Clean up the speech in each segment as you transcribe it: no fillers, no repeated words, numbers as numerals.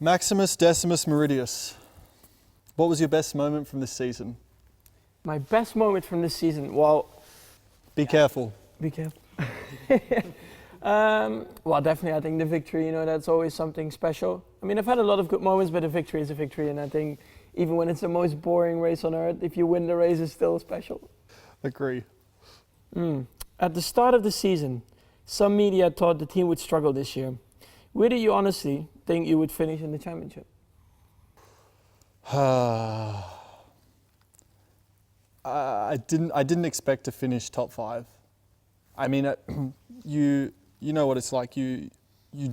Maximus Decimus Meridius. What was your best moment from this season? My best moment from this season, well... Be careful. Be careful. Well, definitely, I think the victory, you know, that's always something special. I mean, I've had a lot of good moments, but a victory is a victory, and I think even when it's the most boring race on earth, if you win the race, it's still special. Agree. At the start of the season, some media thought the team would struggle this year. Where do you honestly think you would finish in the championship? I didn't expect to finish top 5. I mean, you know what it's like. You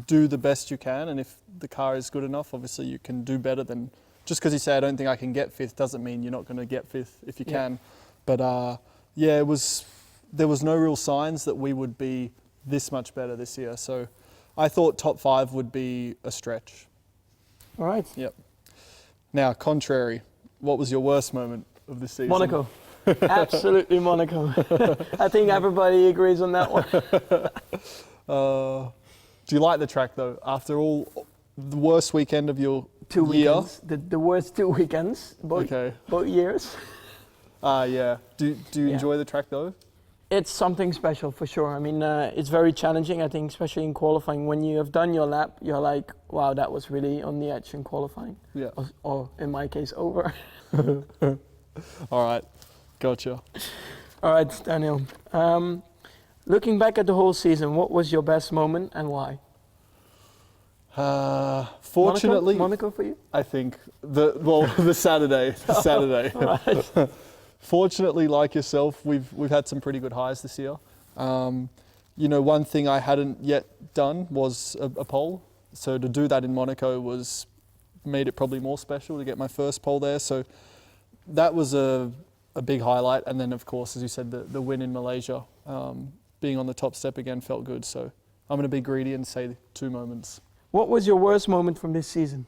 do the best you can, and if the car is good enough, obviously you can do better than. Just because you say I don't think I can get 5th doesn't mean you're not going to get 5th if you can. But yeah, there was no real signs that we would be this much better this year. So I thought top 5 would be a stretch. All right. Yep. Now, contrary, what was your worst moment of the season? Monaco. Absolutely Monaco. I think everybody agrees on that one. Do you like the track though? After all, the worst weekend of your 2 year? weekends. The worst 2 weekends, both years. Yeah. Do you enjoy the track though? It's something special for sure. I mean, it's very challenging, I think, especially in qualifying. When you have done your lap, you're like, wow, that was really on the edge in qualifying. Yeah. Or in my case, over. All right. Gotcha. All right, Daniel. Looking back at the whole season, what was your best moment and why? Fortunately, Monaco for you? I think the Saturday. Right. Fortunately, like yourself, we've had some pretty good highs this year. You know, one thing I hadn't yet done was a pole. So to do that in Monaco made it probably more special to get my first pole there. So that was a big highlight. And then, of course, as you said, the win in Malaysia, being on the top step again felt good. So I'm going to be greedy and say 2 moments. What was your worst moment from this season?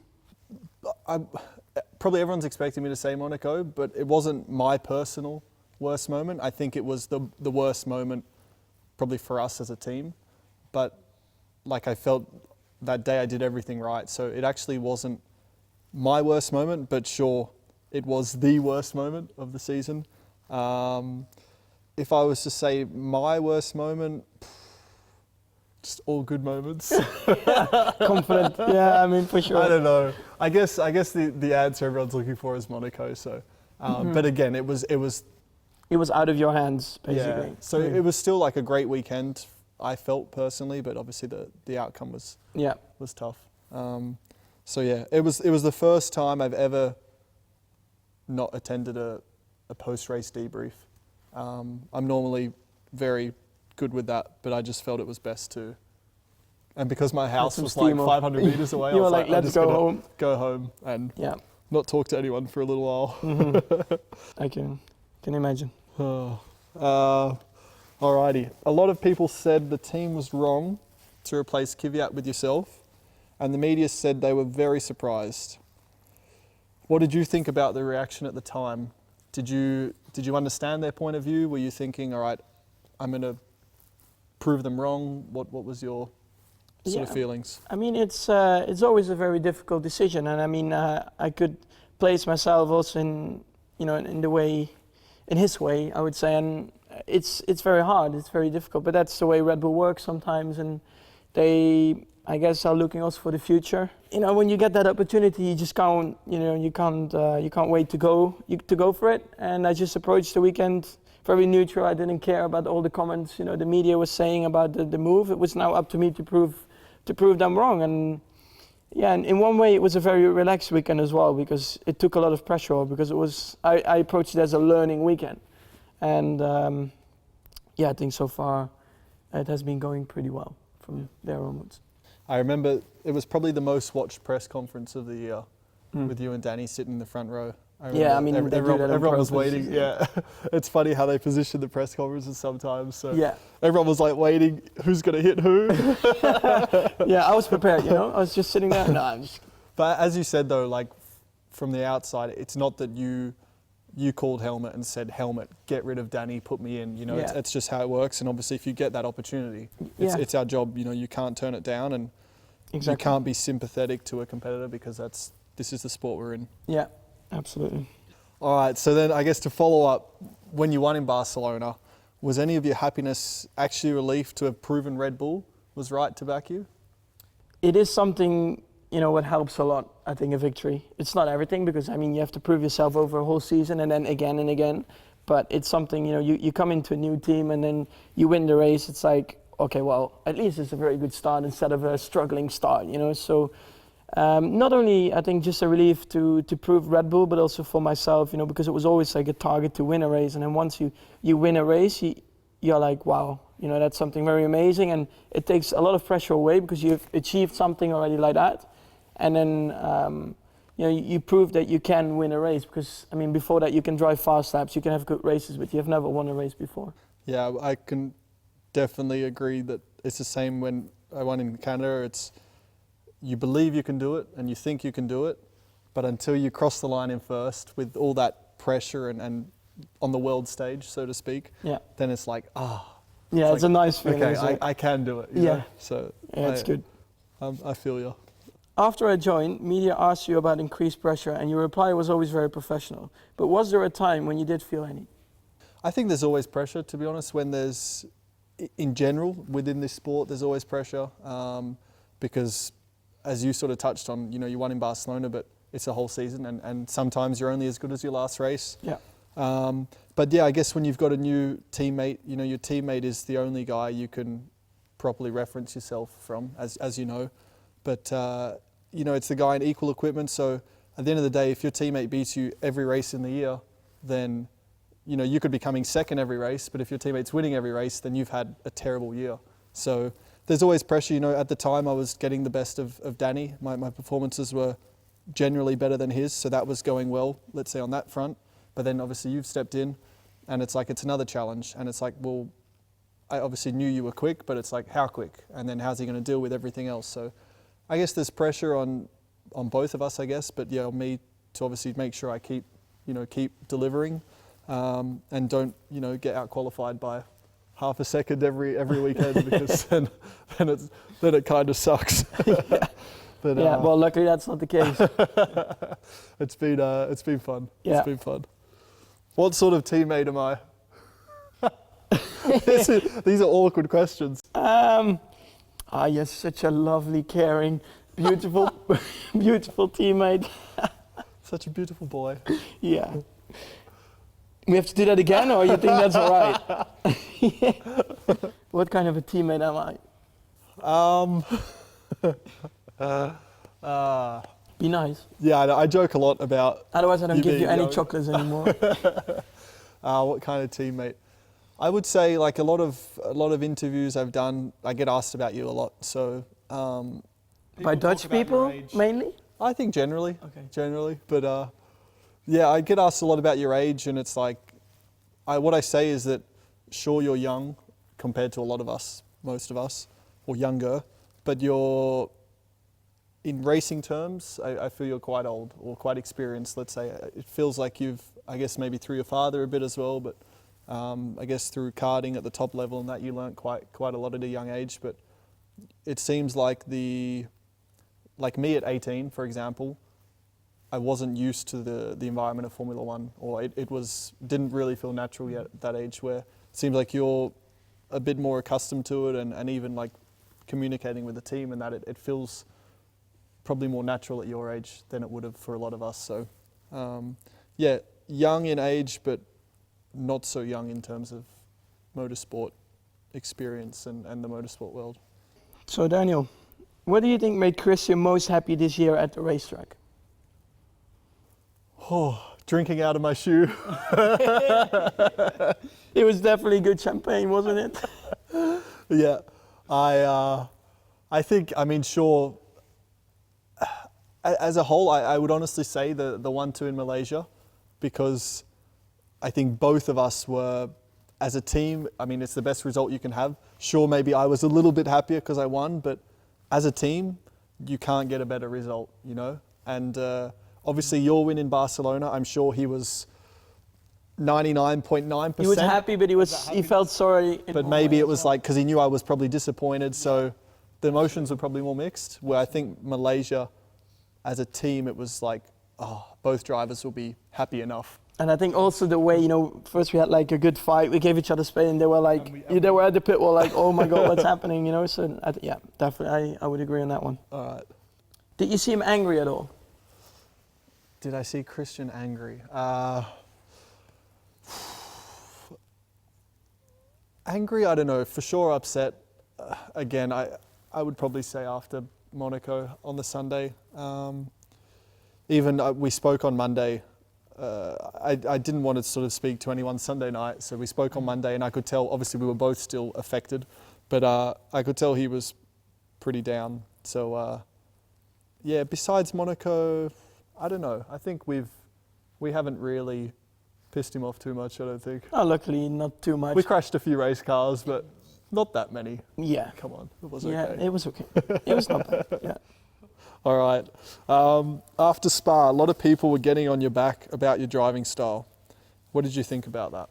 Probably everyone's expecting me to say Monaco, but it wasn't my personal worst moment. I think it was the worst moment probably for us as a team. But like I felt that day I did everything right. So it actually wasn't my worst moment, but sure, it was the worst moment of the season. If I was to say my worst moment, just all good moments. Confident. Yeah, I mean, for sure. I don't know. I guess the answer everyone's looking for is Monaco. So, but again, it was out of your hands, basically. Yeah. So it was still like a great weekend, I felt personally, but obviously the outcome was tough. So yeah, it was the first time I've ever not attended a post-race debrief. I'm normally very good with that, but I just felt it was best to. And because my house was like 500 meters away, you I was were like, let's go home. Go home and not talk to anyone for a little while. I can imagine. Alrighty. A lot of people said the team was wrong to replace Kvyat with yourself, and the media said they were very surprised. What did you think about the reaction at the time? Did you understand their point of view? Were you thinking, all right, I'm going to prove them wrong? What was your sort of feelings? I mean, it's always a very difficult decision, and I mean, I could place myself also in his way, I would say, and it's very hard, it's very difficult, but that's the way Red Bull works sometimes, and they, I guess, are looking also for the future. You know, when you get that opportunity, you just can't, you can't wait to go for it. And I just approached the weekend very neutral. I didn't care about all the comments, the media was saying about the move. It was now up to me to prove them wrong. And yeah, and in one way it was a very relaxed weekend as well, because it took a lot of pressure off, because I approached it as a learning weekend. And I think so far it has been going pretty well from there onwards. I remember it was probably the most watched press conference of the year, with you and Danny sitting in the front row. I mean, everyone was waiting. Yeah, it's funny how they position the press conferences sometimes. So everyone was like waiting. Who's going to hit who? Yeah, I was prepared. I was just sitting there. No, I'm just. But as you said though, like from the outside, it's not that you called Helmut and said, Helmut, get rid of Danny, put me in. It's just how it works. And obviously, if you get that opportunity, it's our job. You can't turn it down. And Exactly. You can't be sympathetic to a competitor because this is the sport we're in. Yeah, absolutely. All right, so then I guess to follow up, when you won in Barcelona, was any of your happiness actually relief to have proven Red Bull was right to back you? It is something, what helps a lot, I think, a victory. It's not everything because, you have to prove yourself over a whole season and then again and again. But it's something, you come into a new team and then you win the race. It's like, okay, well, at least it's a very good start instead of a struggling start, So not only, I think, just a relief to prove Red Bull, but also for myself, because it was always like a target to win a race. And then once you win a race, you're like, wow, that's something very amazing. And it takes a lot of pressure away because you've achieved something already like that. And then, you prove that you can win a race because, before that you can drive fast laps, you can have good races, but you have never won a race before. Yeah, I can definitely agree that it's the same when I won in Canada. It's you believe you can do it and you think you can do it, but until you cross the line in first with all that pressure and on the world stage, so to speak, then it's like, yeah, it's a nice feeling. Okay, I can do it. You know? So yeah, it's good. I feel you. After I joined, media asked you about increased pressure and your reply was always very professional. But was there a time when you did feel any? I think there's always pressure, to be honest, when in general, within this sport, there's always pressure because as you sort of touched on, you won in Barcelona, but it's a whole season and sometimes you're only as good as your last race. Yeah. But yeah, I guess when you've got a new teammate, your teammate is the only guy you can properly reference yourself from, as you know. But, it's the guy in equal equipment. So at the end of the day, if your teammate beats you every race in the year, then, you could be coming second every race. But if your teammate's winning every race, then you've had a terrible year. So there's always pressure. At the time I was getting the best of Danny. My performances were generally better than his. So that was going well, let's say on that front. But then obviously you've stepped in and it's like, it's another challenge. And it's like, well, I obviously knew you were quick, but it's like, how quick? And then how's he going to deal with everything else? So I guess there's pressure on both of us, I guess. But yeah, on me to obviously make sure I keep delivering and don't, get out qualified by half a second every weekend because then it kind of sucks. But, well, luckily that's not the case. It's been fun. Yeah. It's been fun. What sort of teammate am I? These are awkward questions. You're such a lovely, caring, beautiful, beautiful teammate. Such a beautiful boy. Yeah. We have to do that again, or you think that's all right? What kind of a teammate am I? Be nice. Yeah, I joke a lot about. Otherwise, I don't give you any young. chocolates anymore. What kind of teammate? I would say like a lot of interviews I've done, I get asked about you a lot. So by Dutch people mainly? I think generally. Okay. Generally, but yeah, I get asked a lot about your age, and it's like, what I say is that sure you're young compared to a lot of us, most of us, or younger, but you're in racing terms, I feel you're quite old or quite experienced. Let's say it feels like you've, I guess maybe through your father a bit as well, but I guess through karting at the top level and that you learnt quite a lot at a young age. But it seems like like me at 18, for example, I wasn't used to the environment of Formula One, or it didn't really feel natural yet at that age, where it seems like you're a bit more accustomed to it and even like communicating with the team, and that it feels probably more natural at your age than it would have for a lot of us. So yeah, young in age, but not so young in terms of motorsport experience and the motorsport world. So Daniel, what do you think made Christian most happy this year at the racetrack? Oh, drinking out of my shoe. It was definitely good champagne, wasn't it? Yeah, I think, sure, as a whole, I would honestly say the 1-2 in Malaysia, because I think both of us were, as a team, it's the best result you can have. Sure, maybe I was a little bit happier because I won, but as a team, you can't get a better result, And obviously your win in Barcelona, I'm sure he was 99.9%. He was happy, but he felt sorry. But maybe it was like, because he knew I was probably disappointed, so the emotions were probably more mixed. Where I think Malaysia, as a team, it was like, oh, both drivers will be happy enough. And I think also the way, first we had like a good fight, we gave each other space, and they were like, they were at the pit wall like, oh my God, what's happening, So yeah, definitely, I would agree on that one. All right. Did you see him angry at all? Did I see Christian angry? Angry, I don't know. For sure upset. Again, I would probably say after Monaco on the Sunday. We spoke on Monday. I didn't want to sort of speak to anyone Sunday night, so we spoke on Monday, and I could tell, obviously we were both still affected, but I could tell he was pretty down. So yeah, besides Monaco, I don't know. I think we haven't really pissed him off too much, I don't think. Oh, luckily not too much. We crashed a few race cars, but not that many. Yeah. Come on, it was okay. Yeah, it was okay. It was not bad, yeah. All right. After Spa, a lot of people were getting on your back about your driving style. What did you think about that?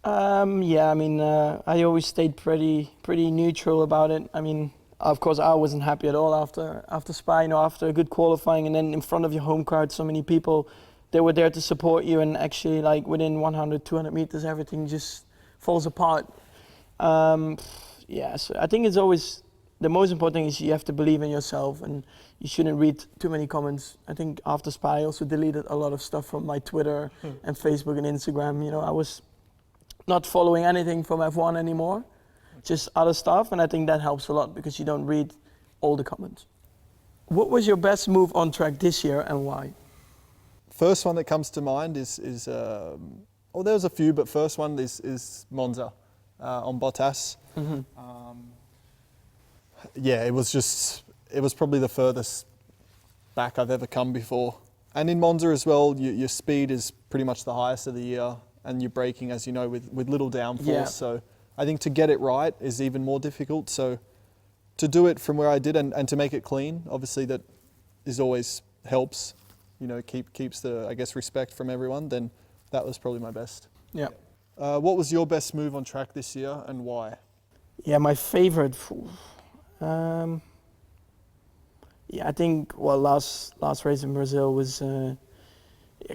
Yeah, I mean, I always stayed pretty neutral about it. I mean, of course, I wasn't happy at all after Spa. After a good qualifying, and then in front of your home crowd, so many people, they were there to support you, and actually, like within 100, 200 meters, everything just falls apart. Yeah, so I think it's always. The most important thing is you have to believe in yourself, and you shouldn't read too many comments. I think after Spa, I also deleted a lot of stuff from my Twitter and Facebook and Instagram. I was not following anything from F1 anymore, just other stuff, and I think that helps a lot because you don't read all the comments. What was your best move on track this year and why? First one that comes to mind is there's a few, but first one is Monza on Bottas. Mm-hmm. Yeah, it was probably the furthest back I've ever come before. And in Monza as well, your speed is pretty much the highest of the year, and you're braking, as you know, with little downforce. Yeah. So I think to get it right is even more difficult. So to do it from where I did and to make it clean, obviously that is always helps, keeps the, I guess, respect from everyone, then that was probably my best. Yeah. What was your best move on track this year and why? Yeah, my favorite... yeah, I think last race in Brazil was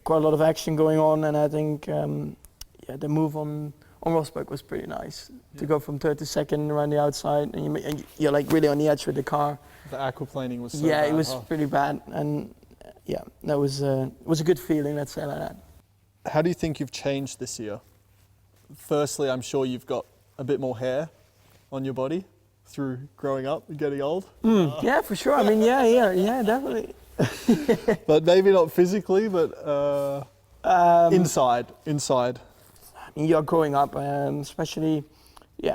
quite a lot of action going on, and I think the move on Rosberg was pretty nice to go from third to second around the outside, and you're like really on the edge with the car. The aquaplaning was so bad. It was pretty bad, and that was a good feeling. Let's say like that. How do you think you've changed this year? Firstly, I'm sure you've got a bit more hair on your body through growing up and getting old. Yeah, for sure. I mean, yeah, definitely. But maybe not physically, but inside. I mean, you're growing up, especially,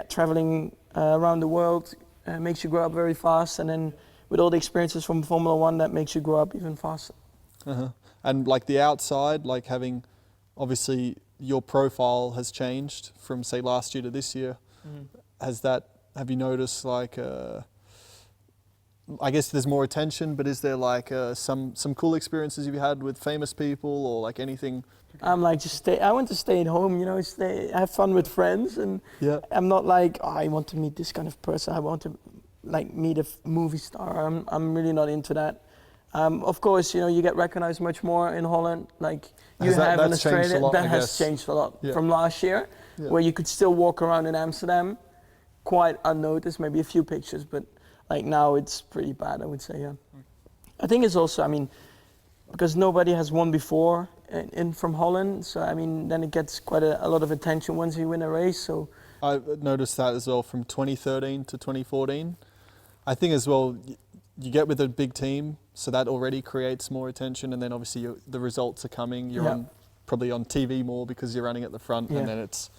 traveling around the world makes you grow up very fast, and then with all the experiences from Formula One, that makes you grow up even faster. Uh-huh. And like the outside, like having, obviously, your profile has changed from say last year to this year. Have you noticed like, I guess there's more attention, but is there like some cool experiences you've had with famous people or like anything? I'm like, I want to stay at home, have fun with friends, and I'm not like, I want to meet this kind of person. I want to like meet a movie star. I'm really not into that. Of course, you get recognized much more in Holland, like you have in Australia. That has changed a lot from last year, where you could still walk around in Amsterdam quite unnoticed, maybe a few pictures, but like now it's pretty bad, I would say, yeah. I think it's also, I mean, because nobody has won before in from Holland, so I mean, then it gets quite a lot of attention once you win a race, so. I noticed that as well from 2013 to 2014. I think as well, you get with a big team, so that already creates more attention, and then obviously the results are coming, you're probably on TV more because you're running at the front, and then it's,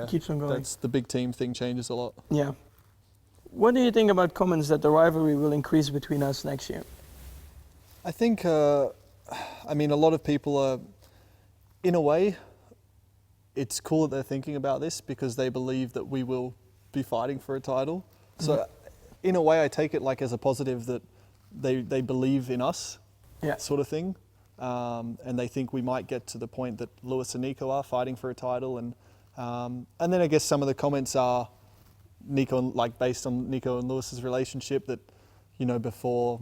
keeps on going. That's the big team thing changes a lot. Yeah. What do you think about comments that the rivalry will increase between us next year? I think, a lot of people are, in a way, it's cool that they're thinking about this because they believe that we will be fighting for a title. So in a way, I take it like as a positive that they believe in us, sort of thing. And they think we might get to the point that Lewis and Nico are fighting for a title. And then I guess some of the comments are based on Nico and Lewis's relationship, that, you know, before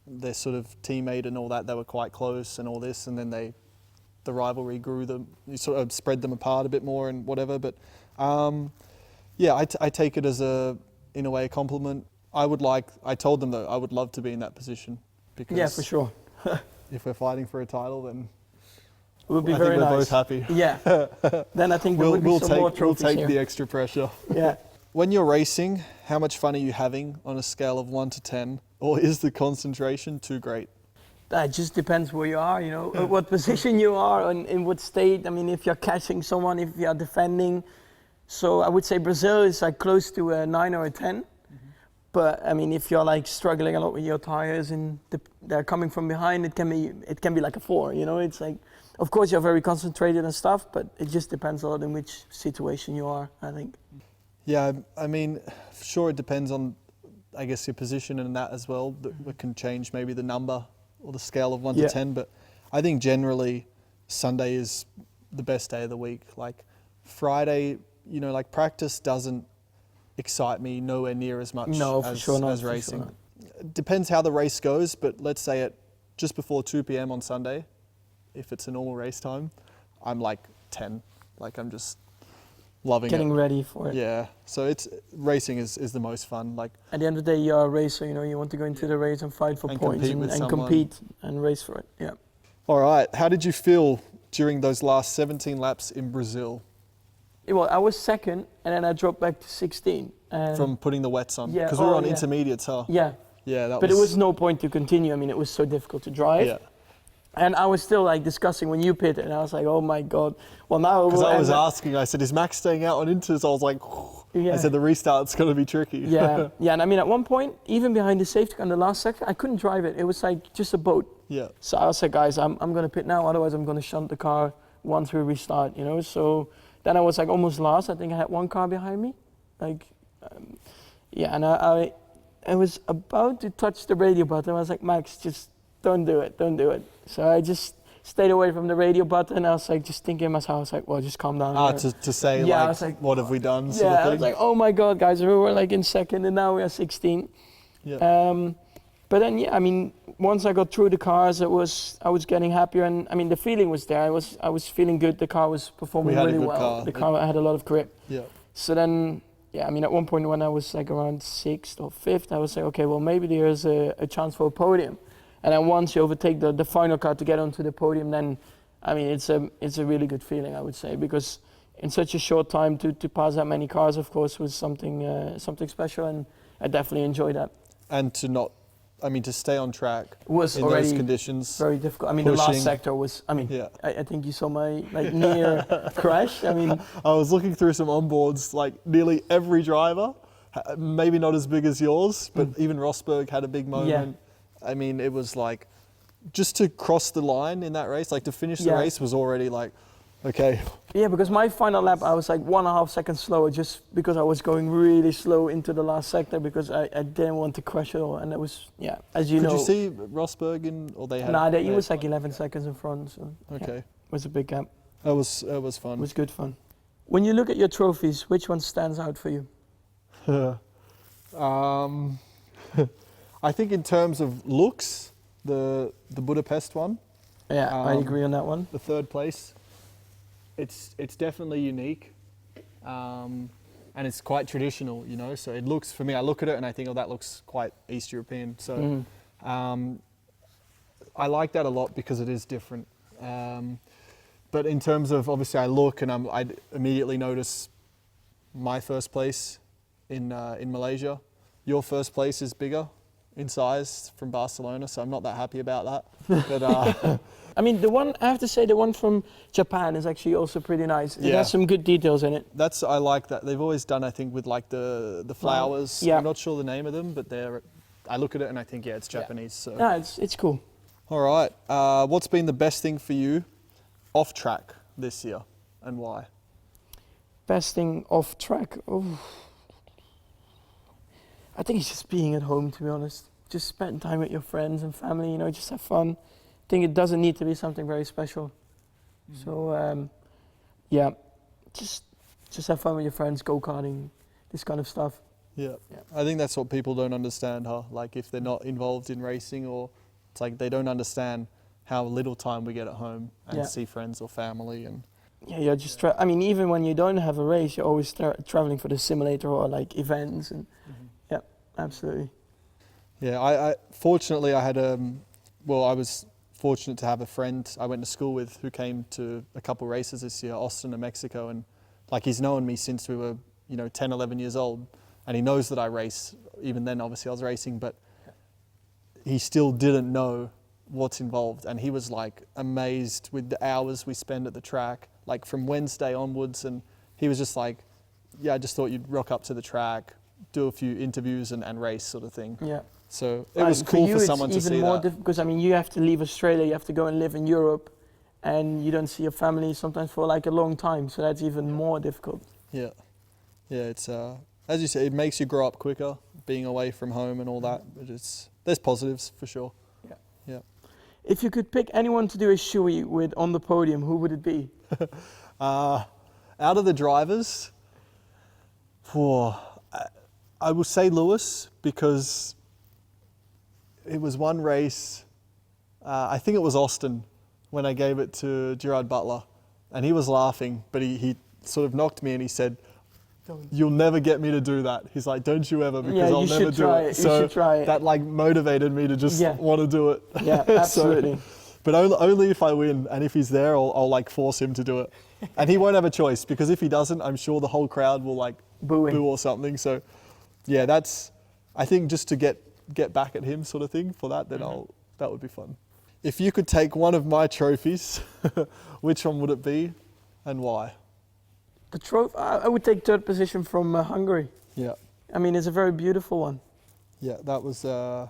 their sort of teammate and all that, they were quite close and all this, and then the rivalry grew them, you sort of spread them apart a bit more and whatever. But yeah, I take it as in a way a compliment. I told them that I would love to be in that position, because Yeah, for sure. if we're fighting for a title, then It would be I very think we're nice. both happy. Yeah. Then I think there would be some more trophies We'll take here. the extra pressure. Yeah. When you're racing, how much fun are you having on a scale of 1 to 10? Or is the concentration too great? That just depends where you are, you know, what position you are and in what state. I mean, if you're catching someone, if you're defending. So I would say Brazil is like close to a 9 or a 10. But I mean, if you're like struggling a lot with your tires and they're coming from behind, it can be like a 4. You know, it's like, of course you're very concentrated and stuff, but it just depends a lot in which situation you are, I think. Yeah, I mean, sure, it depends on, I guess, your position and that as well. That can change maybe the number or the scale of 1 to 10. But I think generally Sunday is the best day of the week. Like Friday, you know, like practice doesn't excite me nowhere near as much as racing. It depends how the race goes, but let's say at just before 2 p.m. on Sunday, if it's a normal race time, I'm like 10. Like I'm just loving Getting it. ready for it. Yeah, so racing is the most fun. Like at the end of the day, you're a racer, you know, you want to go into the race and fight for And points compete with and someone. compete and race for it. Yeah. All right, how did you feel during those last 17 laps in Brazil Well, I was second, and then I dropped back to 16. And from putting the wets on? Yeah, Because we were on yeah. intermediates, huh? Yeah, Yeah, but it was no point to continue. I mean, it was so difficult to drive. Yeah, And I was still like discussing when you pitted, and I was like, oh my God. Well, now because we'll I was end up- asking, I said, is Max staying out on inters? I was like, Yeah. I said, the restart's going to be tricky. Yeah, yeah. And I mean, at one point, even behind the safety car in the last sector, I couldn't drive it. It was like just a boat. Yeah. So I was like, guys, I'm going to pit now, otherwise I'm going to shunt the car once we restart, you know. So then I was like almost last. I think I had one car behind me. Like, yeah, and I was about to touch the radio button. I was like, Max, just don't do it, don't do it. So I just stayed away from the radio button. I was like, just thinking in myself, I was like, well, just calm down. To say, Yeah, I like, was like, what have we done? Sort Yeah, of I thing. was like, oh my God, guys, we were like in second and now we are 16. Yeah. But then, yeah, I mean, once I got through the cars, I was getting happier, and I mean, the feeling was there. I was feeling good. The car was performing We had a really good well. car. The car had a lot of grip. Yeah. So then, yeah, I mean, at one point when I was like around 6th or 5th, I was like, okay, well, maybe there's a chance for a podium. And then once you overtake the final car to get onto the podium, then, I mean, it's a really good feeling, I would say, because in such a short time to pass that many cars, of course, was something special, and I definitely enjoyed that. And to stay on track Was in already those conditions. very difficult. I mean, the pushing. last sector was, I mean, Yeah. I think you saw my like near crash. I mean, I was looking through some onboards, like nearly every driver, maybe not as big as yours, but even Rosberg had a big moment. I mean, it was like, just to cross the line in that race, like to finish the Yeah. race was already like, okay. yeah, because my final lap, I was like 1.5 seconds slower just because I was going really slow into the last sector because I didn't want to crash at all. And it was, yeah, as you know. Could you see Rosberg or they had? Nah, he was like 11 seconds in front. So Okay. it was a big gap. That was fun. It was good fun. When you look at your trophies, which one stands out for you? I think in terms of looks, the Budapest one, Yeah, I agree on that one. the third place, it's definitely unique, and it's quite traditional, you know. So it looks, for me, I look at it and I think, oh, that looks quite East European. So I like that a lot because it is different. But in terms of, obviously, I look and I immediately notice my first place in Malaysia. Your first place is bigger in size from Barcelona, so I'm not that happy about that. But I mean, I have to say, the one from Japan is actually also pretty nice. It Yeah. has some good details in it. I like that. They've always done, I think, with like the flowers. Yeah. I'm not sure the name of them, but I look at it and I think, yeah, it's Japanese. So. No, it's cool. All right. What's been the best thing for you off track this year, and why? Best thing off track. Oh. I think it's just being at home, to be honest. Just spend time with your friends and family, you know, just have fun. I think it doesn't need to be something very special. So, yeah, just have fun with your friends, go-karting, this kind of stuff. Yeah. Yeah. I think that's what people don't understand, huh? Like if they're not involved in racing, or it's like they don't understand how little time we get at home and Yeah. see friends or family. And Yeah, you're just. I mean, even when you don't have a race, you're always traveling for the simulator or like events, and yeah, absolutely. yeah, I fortunately I had I was fortunate to have a friend I went to school with who came to a couple races this year, Austin and Mexico, and like he's known me since we were 10, 11 years old, and he knows that I race. Even then, obviously, I was racing, but he still didn't know what's involved, and he was like amazed with the hours we spend at the track, like from Wednesday onwards, and he was just like, yeah, I just thought you'd rock up to the track, do a few interviews and race sort of thing. Yeah. So it was cool for someone to see that. It's even more difficult because I mean you have to leave Australia, you have to go and live in Europe, and you don't see your family sometimes for like a long time, so that's even more difficult. Yeah, yeah. It's as you say, it makes you grow up quicker, being away from home and all that. But there's positives for sure. Yeah. Yeah. If you could pick anyone to do a shoey with on the podium, who would it be? Out of the drivers, I will say Lewis, because it was one race, I think it was Austin, when I gave it to Gerard Butler, and he was laughing, but he sort of knocked me and he said, "You'll never get me to do that." He's like, "Don't you ever, because I'll never do it." So you should try it. That like motivated me to just want to do it. Yeah, absolutely. But only if I win, and if he's there, I'll like force him to do it. And he won't have a choice, because if he doesn't, I'm sure the whole crowd will like boo or something. So yeah, I think just to get back at him sort of thing for that, then that would be fun. If you could take one of my trophies, which one would it be and why? The trophy, I would take third position from Hungary. Yeah. I mean, it's a very beautiful one. Yeah, that was, I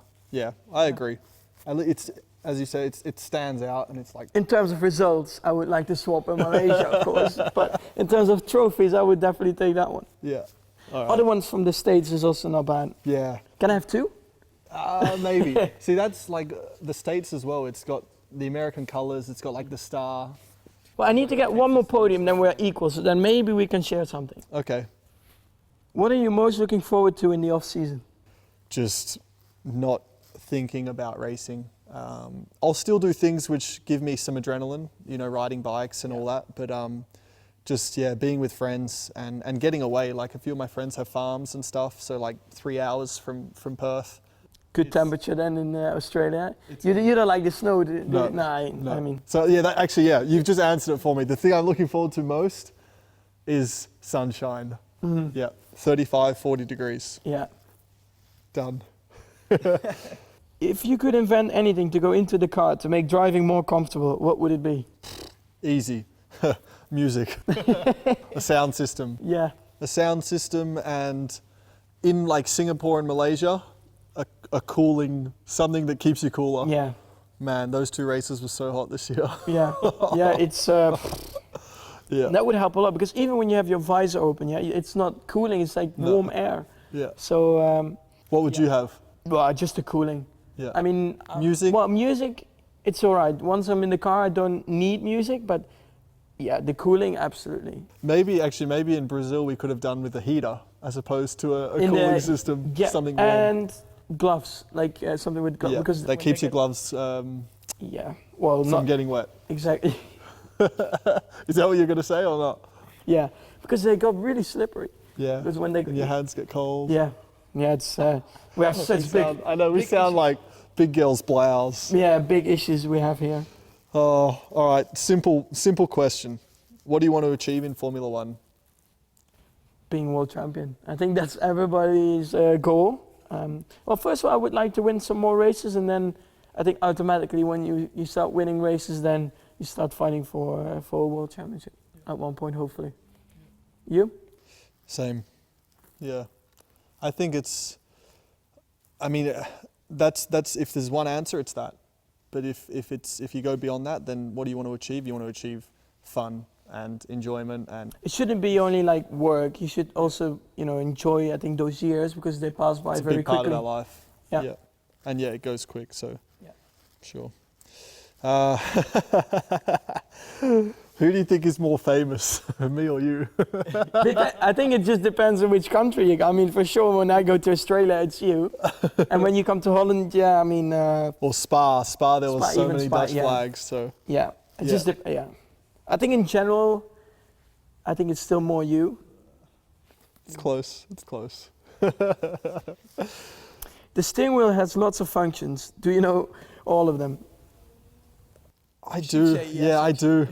agree. It's, as you say, it stands out, and it's like... In terms of results, I would like to swap in Malaysia, of course. But in terms of trophies, I would definitely take that one. Yeah. All right. Other ones from the States is also not bad. Yeah. Can I have two? Maybe. See, that's like the States as well. It's got the American colors. It's got like the star. Well, I need to get one more podium, then we're equal. So then maybe we can share something. Okay. What are you most looking forward to in the off season? Just not thinking about racing. I'll still do things which give me some adrenaline, riding bikes and all that. But being with friends and getting away. Like a few of my friends have farms and stuff. So like 3 hours from Perth. Good temperature then in Australia. You don't like the snow? No. I mean. So you've just answered it for me. The thing I'm looking forward to most is sunshine. Mm-hmm. Yeah, 35, 40 degrees. Yeah. Done. If you could invent anything to go into the car to make driving more comfortable, what would it be? Easy. Music. A sound system. Yeah. A sound system, and in like Singapore and Malaysia, a cooling, something that keeps you cooler. Yeah. Man, those 2 races were so hot this year. Yeah. Yeah, it's... Yeah. That would help a lot, because even when you have your visor open, it's not cooling, it's like warm air. Yeah. So... what would you have? Well, just the cooling. Yeah. I mean... music? Well, music, it's all right. Once I'm in the car, I don't need music, but yeah, the cooling, absolutely. Maybe in Brazil we could have done with a heater as opposed to a cooling system, something warm. And gloves, like something with gloves. Yeah, because that keeps your gloves from getting wet. Exactly. Is that what you're going to say or not? Yeah, because they got really slippery. Yeah, because when your hands get cold. Yeah, it's we have such big... I know, we sound like big girls' blouse. Yeah, big issues we have here. Oh, all right, simple question. What do you want to achieve in Formula One? Being world champion. I think that's everybody's goal. Well, first of all, I would like to win some more races, and then I think automatically when you start winning races, then you start fighting for a world championship at one point, hopefully. You? Same. Yeah. I think that's if there's one answer, it's that. But if you go beyond that, then what do you want to achieve? You want to achieve fun and enjoyment, and it shouldn't be only like work. You should also, enjoy, I think, those years, because they pass by very quickly. It's a big part of our life. Yeah. And it goes quick, so yeah. Sure. Who do you think is more famous, me or you? I think it just depends on which country you go. I mean, for sure, when I go to Australia, it's you. And when you come to Holland, yeah, I mean... Or Spa. There was so even many Spa, Dutch yeah. flags, so... Yeah, it Yeah. just yeah. I think in general, I think it's still more you. It's close, it's close. The steering wheel has lots of functions. Do you know all of them? I do, yeah, I do.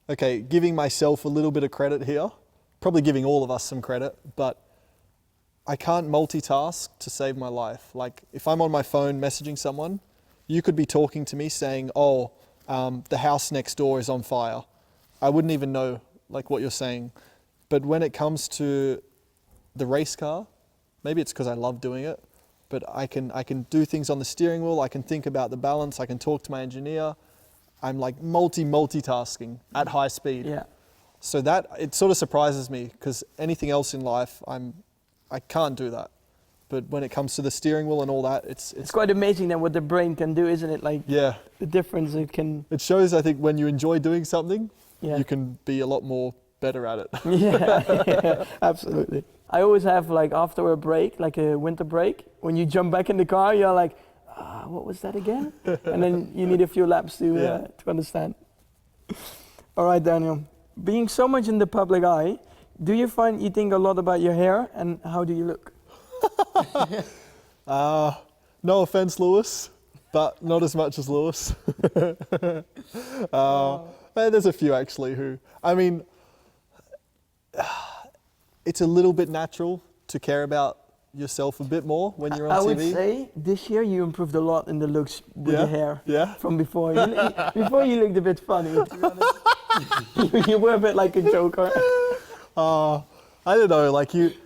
Okay, giving myself a little bit of credit here, probably giving all of us some credit, but I can't multitask to save my life. Like, if I'm on my phone messaging someone, you could be talking to me saying, oh, the house next door is on fire. I wouldn't even know, like, what you're saying. But when it comes to the race car, maybe it's because I love doing it, but I can do things on the steering wheel, I can think about the balance, I can talk to my engineer. I'm like multitasking at high speed. Yeah. So that, it sort of surprises me, because anything else in life, I can't do that. But when it comes to the steering wheel and all that, it's quite amazing then what the brain can do, isn't it? Like, yeah. the difference it can... It shows, I think, when you enjoy doing something, Yeah. you can be a lot more better at it. Yeah, absolutely. I always have, like, after a break, like a winter break, when you jump back in the car, you're like, what was that again? And then you need a few laps to understand. All right, Daniel. Being so much in the public eye, do you find you think a lot about your hair and how do you look? No offense, Lewis, but not as much as Lewis. There's a few actually who, I mean, it's a little bit natural to care about yourself a bit more when you're on TV. I would say this year you improved a lot in the looks with the hair. Yeah. From before. Before you looked a bit funny, to be honest. You were a bit like a joker. I don't know, like it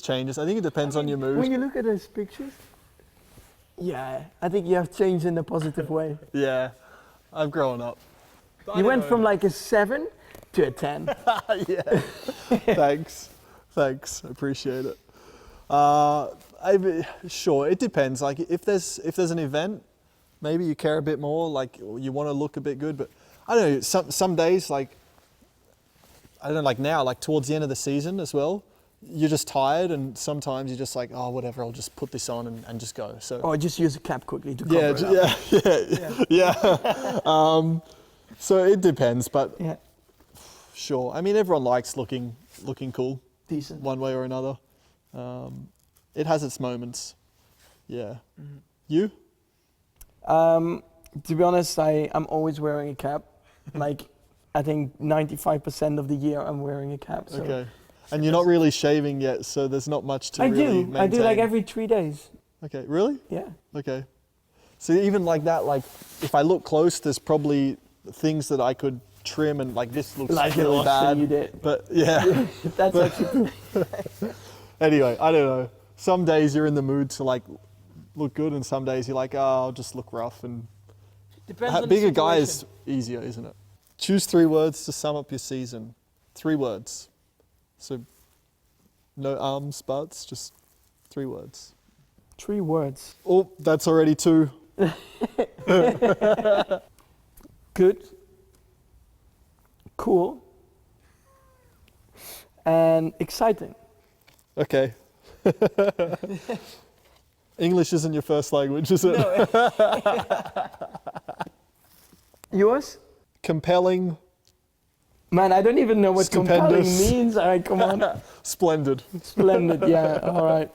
changes. I think it depends on your mood. When you look at those pictures, yeah, I think you have changed in a positive way. Yeah, I've grown up. You went from like a 7 to a 10. Yeah, thanks, I appreciate it. Sure, it depends. Like if there's an event, maybe you care a bit more. Like you want to look a bit good. But I don't know. Some days, like I don't know, like now, like towards the end of the season as well, you're just tired, and sometimes you're just like, oh, whatever, I'll just put this on and just go. So. Or just use a cap quickly to cover it up. Yeah. So it depends, but Yeah. sure. I mean, everyone likes looking cool. Decent. One way or another. It has its moments. Yeah. Mm-hmm. You? To be honest, I'm always wearing a cap. Like, I think 95% of the year I'm wearing a cap. So. Okay. And you're not really shaving yet, so there's not much to really maintain. I do like every 3 days. Okay, really? Yeah. Okay. So even like that, like if I look close, there's probably things that I could trim, and like this looks Like really it bad. you did. But yeah. That's actually... Anyway, I don't know. Some days you're in the mood to like look good, and some days you're like, oh, I'll just look rough. And Depends on being the a guy is situation. easier, isn't it? Choose 3 words to sum up your season. 3 words. So no arms, buts, just 3 words. 3 words. Oh, that's already 2. Good. Cool. And exciting. Okay. English isn't your first language, is it? No. Yours? Compelling. Man, I don't even know what compelling Stupendous. means. All right, come on. Splendid. Splendid, yeah, all right.